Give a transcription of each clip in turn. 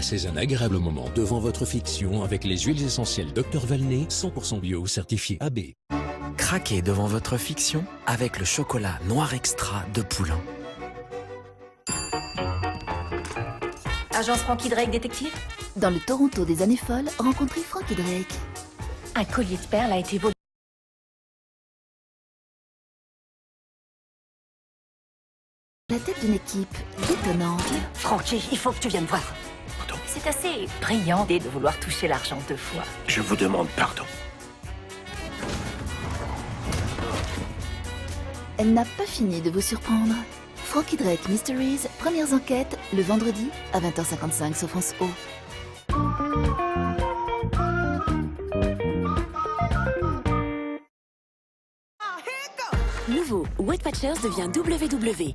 Passez un agréable moment devant votre fiction avec les huiles essentielles Dr Valnet, 100% bio certifié AB. Craquez devant votre fiction avec le chocolat noir extra de Poulain. Agence Frankie Drake détective. Dans le Toronto des années folles, rencontrez Frankie Drake. Un collier de perles a été volé. La tête d'une équipe détonnante. Frankie, il faut que tu viennes voir. Pardon? C'est assez brillant de vouloir toucher l'argent 2 fois. Je vous demande pardon. Elle n'a pas fini de vous surprendre. Frankie Drake Mysteries, premières enquêtes, le vendredi à 20h55 sur France O. Nouveau, Weight Watchers devient WW.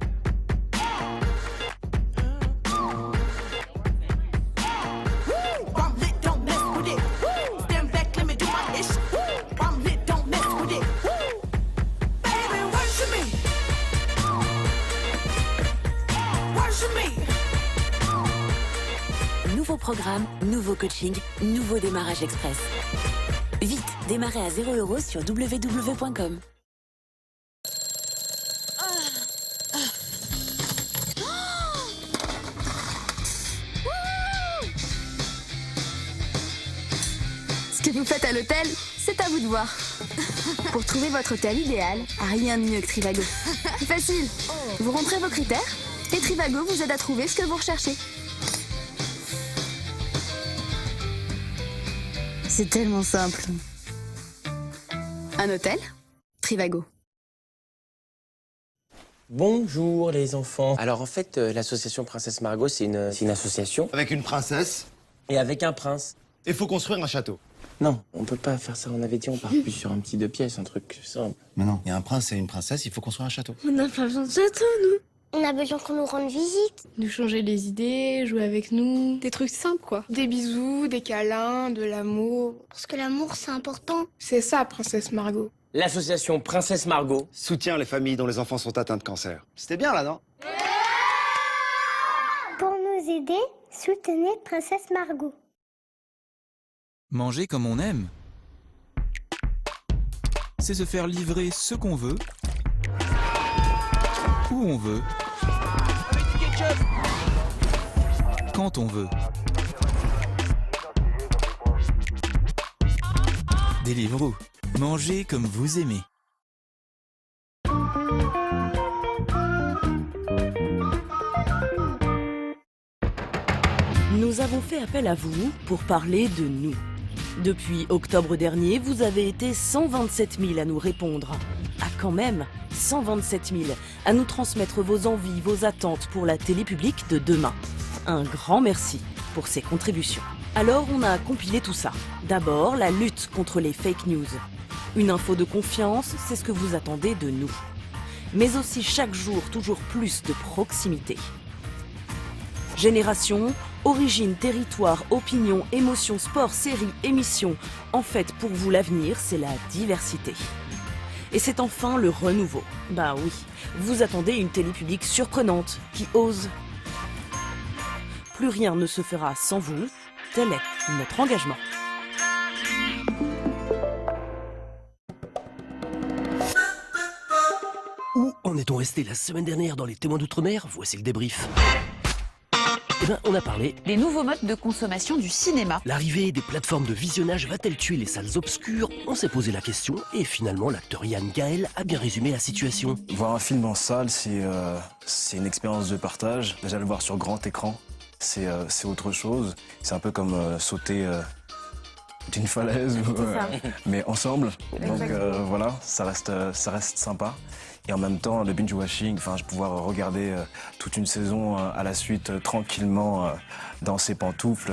Nouveau programme, nouveau coaching, nouveau démarrage express. Vite, démarrez à 0 € sur www.com. Ce que vous faites à l'hôtel, c'est à vous de voir. Pour trouver votre hôtel idéal, rien de mieux que Trivago. C'est facile. Vous rentrez vos critères et Trivago vous aide à trouver ce que vous recherchez. C'est tellement simple. Un hôtel, Trivago. Bonjour les enfants. Alors en fait, l'association Princesse Margot, c'est une association. Avec une princesse, Et avec un prince. il faut construire un château. Non, on peut pas faire ça, on avait dit on part plus sur un petit 2 pièces, un truc simple. Mais non, il y a un prince et une princesse, il faut construire un château. On n'a pas besoin de château, nous. On a besoin qu'on nous rende visite. Nous changer les idées, jouer avec nous. Des trucs simples, quoi. Des bisous, des câlins, de l'amour. Parce que l'amour, c'est important. C'est ça, Princesse Margot. L'association Princesse Margot. Soutient les familles dont les enfants sont atteints de cancer. C'était bien là, non? Pour nous aider, soutenez Princesse Margot. Manger comme on aime, c'est se faire livrer ce qu'on veut, où on veut, quand on veut. Deliveroo, mangez comme vous aimez. Nous avons fait appel à vous pour parler de nous. Depuis octobre dernier, vous avez été 127 000 à nous répondre. Ah quand même, 127 000 à nous transmettre vos envies, vos attentes pour la télé publique de demain. Un grand merci pour ces contributions. Alors on a compilé tout ça. D'abord, la lutte contre les fake news. Une info de confiance, c'est ce que vous attendez de nous. Mais aussi chaque jour, toujours plus de proximité. Génération, origine, territoire, opinion, émotion, sport, série, émission. En fait, pour vous, l'avenir, c'est la diversité. Et c'est enfin le renouveau. Bah oui, vous attendez une télé publique surprenante, qui ose. Plus rien ne se fera sans vous, tel est notre engagement. Où en est-on resté la semaine dernière dans les témoins d'outre-mer? Voici le débrief. Eh ben, on a parlé des nouveaux modes de consommation du cinéma. L'arrivée des plateformes de visionnage va-t-elle tuer les salles obscures? On s'est posé la question et finalement l'acteur Yann Gaël a bien résumé la situation. Voir un film en salle, c'est une expérience de partage. Déjà le voir sur grand écran, c'est autre chose. C'est un peu comme sauter d'une falaise, mais ensemble. Donc voilà, ça reste sympa. Et en même temps, le binge-watching, je vais pouvoir regarder toute une saison à la suite tranquillement dans ses pantoufles.